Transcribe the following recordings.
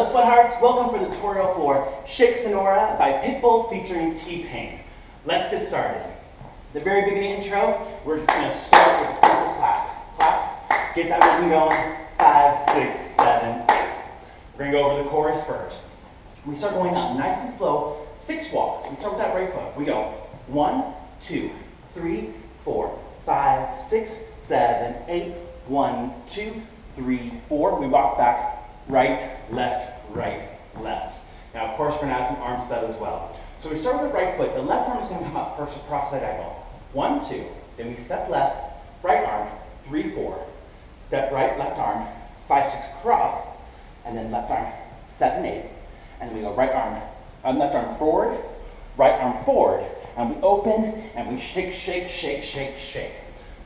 sweethearts, welcome for the tutorial for Shake Senora by Pitbull featuring T-Pain. Let's get started. The very beginning intro, we're just going to start with a simple clap. Clap, get that rhythm going, 5, 6, 7, 8. We're going to go over the chorus first. We start going up nice and slow, 6 walks. We start with that right foot. We go 1, 2, 3, 4, 5, 6, 7, 8, 1, 2, 3, 4. We walk back. Right, left, left. Now, of course, we're going to add some arm stuff as well. So we start with the right foot. The left arm is going to come up first across that diagonal. 1, 2. Then we step left, right arm, 3, 4. Step right, left arm, 5, 6 cross. And then left arm, 7, 8. And then we go right arm, left arm forward, right arm forward. And we open, and we shake, shake, shake, shake, shake.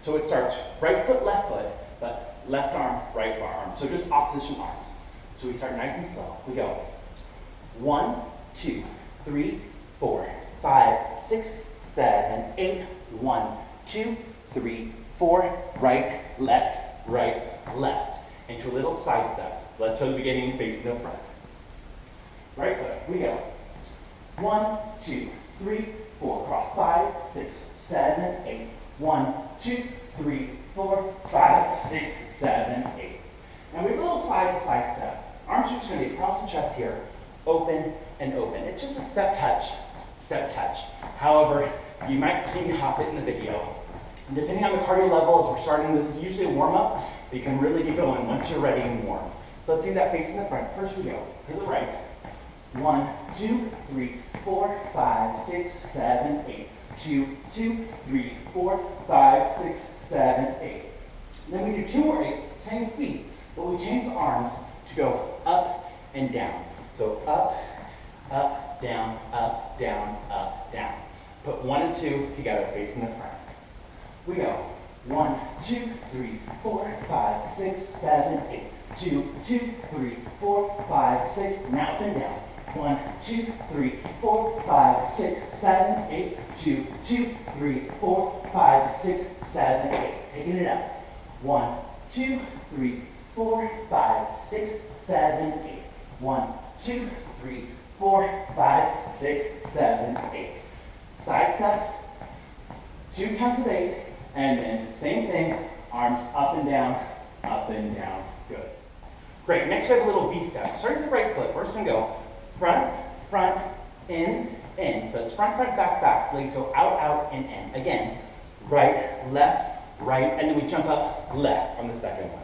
So it starts right foot, but left arm, right arm. So just opposition arms. So we start nice and slow. We go 1, 2, 3, 4, 5, 6, 7, 8. 1, 2, 3, 4. Right, left. Into a little side step. Let's start the beginning facing the front. Right foot. We go 1, 2, 3, 4. Cross 5, 6, 7, 8. 1, 2, 3, 4, 5, 6, 7, 8. And we have a little side step. Arms are just going to be across the chest here, open and open. It's just a step touch. However, you might see me hop it in the video. And depending on the cardio level, as we're starting, this is usually a warm-up, but you can really get going once you're ready and warm. So let's see that face in the front. First we go to the right. 1, 2, 3, 4, 5, 6, 7, 8. 2, 2, 3, 4, 5, 6, 7, 8. And then we do 2 more 8s, same feet, but we change the arms to go up and down. So up, down, up, down, up, down. Put 1 and 2 together facing the front. We go 1, 2, 3, 4, 5, 6, 7, 8. 2, 2, 3, 4, 5, 6. Now up and down. 1, 2, 3, 4, 5, 6, 7, 8. 2, 2, 3, 4, 5, 6, 7, 8. Taking it up. 1, 2, 3, 4, 5, 6, 7, 8. 1, 2, 3, 4, 5, 6, 7, 8. Side step, 2 counts of 8, and then same thing, arms up and down, good. Great, next we have a little V step. Starting with the right foot, we're just going to go front, in. So it's front, back, legs go out, in. Again, right, left, right, and then we jump up left on the second one.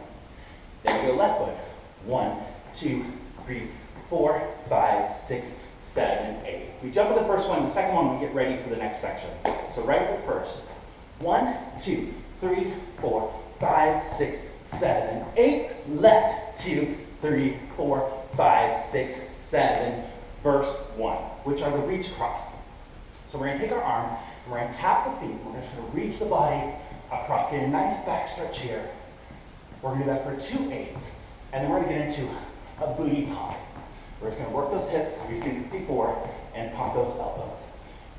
Then we go left foot. 1, 2, 3, 4, 5, 6, 7, 8. We jump to the first one, the second one we get ready for the next section. So right foot first. 1, 2, 3, 4, 5, 6, 7, 8. Left, 2, 3, 4, 5, 6, 7. Verse 1, which are the reach cross. So we're going to take our arm, and we're going to tap the feet. We're just going to reach the body across, get a nice back stretch here. We're going to do that for 2 8s, and then we're going to get into a booty pump. We're just going to work those hips, we've seen this before, and pump those elbows.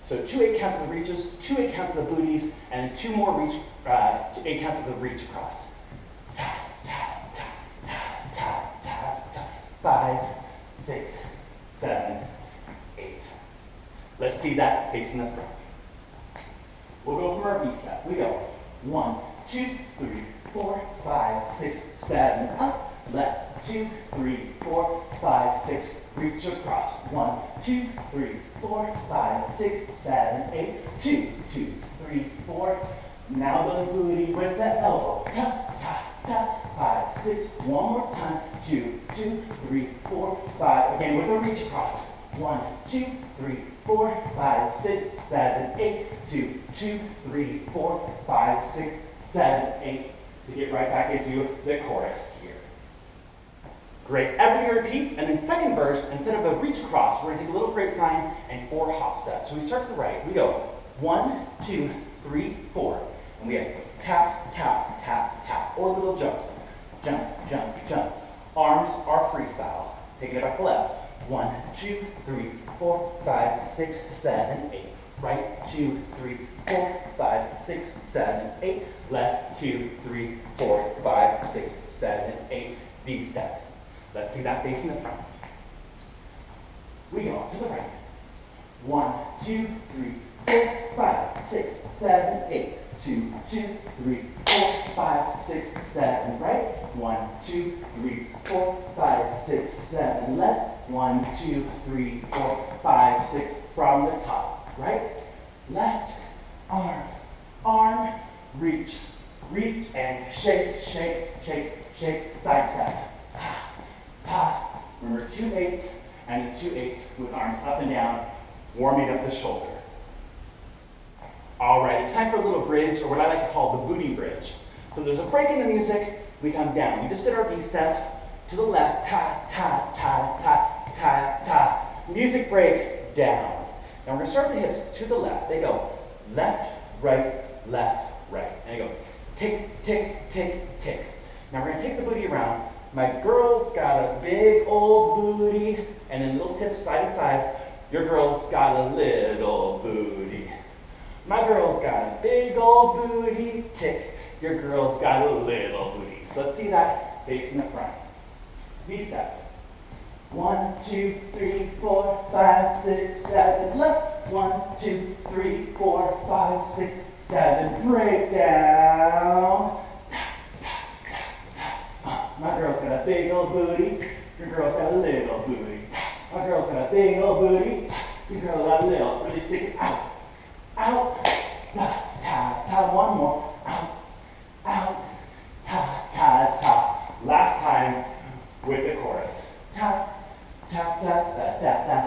So 2 8 counts of the reaches, 2 8 counts of the booties, and 2 more 8 counts of the reach cross. Tap, tap, tap, tap, tap, tap, tap. 5, 6, 7, 8. Let's see that facing the front. We'll go from our V step. We go 1, 2, 3, 4, 5, 6, 7, up, left, 2, 3, 4, 5, 6, reach across. 1, 2, 3, 4, 5, 6, 7, 8. 2, 2, 3, 4. Now the booty with the elbow. Tap, tap, tap. 5, 6. One more time. 2, 2, 3, 4, 5. Again with the reach across. 1, 2, 3, 4, 5, 6, 7, 8. 2, 2, 3, 4, 5, 6, 7, 8. To get right back into the chorus here. Great, everything repeats, and then second verse, instead of a reach across, we're going to take a little grapevine and 4 hop steps. So we start to the right. We go 1, 2, 3, 4. And we have tap, tap, tap, tap, or little jumps. Jump, jump, jump. Arms are freestyle. Taking it back to left. 1, 2, 3, 4, 5, 6, 7, 8. Right, 2, 3, 4, 5, 6, 7, 8. Left, 2, 3, 4, 5, 6, 7, 8. V step. Let's see that face in the front. We go to the right. 1, 2, 3, 4, 5, 6, 7, 8. 2, 2, 3, 4, 5, 6, 7. Right. 1, 2, 3, 4, 5, 6, 7. Left. 1, 2, 3, 4, 5, 6. From the top. Right. Left. Arm. Arm. Reach. Reach and shake, shake, shake, shake. Side step. Pa, pa. Remember 2 8s and 2 8s with arms up and down, warming up the shoulder. All right, it's time for a little bridge, or what I like to call the booty bridge. So there's a break in the music, we come down. We just did our B step to the left, ta, ta, ta, ta, ta, ta. Music break, down. Now we're gonna start the hips to the left. They go left, right, and it goes tick, tick, tick, tick. Now we're gonna take the booty around. My girl's got a big old booty, and then little tips side to side. Your girl's got a little booty. My girl's got a big old booty, tick. Your girl's got a little booty. So let's see that face in the front. V step. 1, 2, 3, 4, 5, 6, 7. Left. 1, 2, 3, 4, 5, 6, 7. Break down. My girl's got a big old booty. Your girl's got a little booty. My girl's got a big old booty. Your girl's got a little. Really stick it out. Out. Ta, ta, ta. One more. Out. Out. Ta, ta, ta. Last time with the chorus. Ta, ta, ta, ta, ta, ta.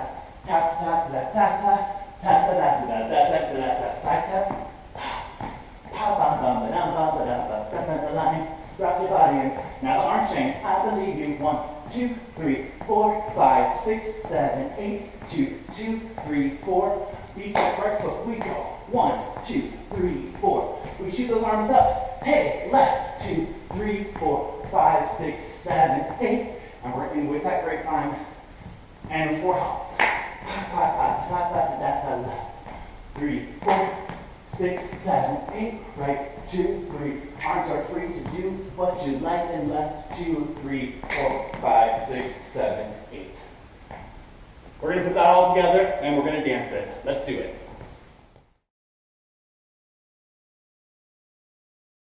Ta, ta, ta, ta, ta. Ta, ta, ta, ta, ta, ta, ta. Side step. Pa, bum, bum, ba, dum, bum, ba, dum, ba. Step on the line. Drop your body in. Now the arm chain. I believe you. 1, 2, 3, 4, 5, 6, 7, 8. 2, 2, 3, 4. B step right foot. We go. 1, 2, 3, 4. We shoot those arms up. Hey, left. 2, 3, 4, 5, 6, 7, 8. I'm working with that grapevine. And 4 hops. Left. 3, 4, 6, 7, 8. Right. 2, 3. Arms are free to do what you like. And left. 2, 3, 4, 5, 6, 7, 8. We're going to put that all together and we're going to dance it. Let's do it.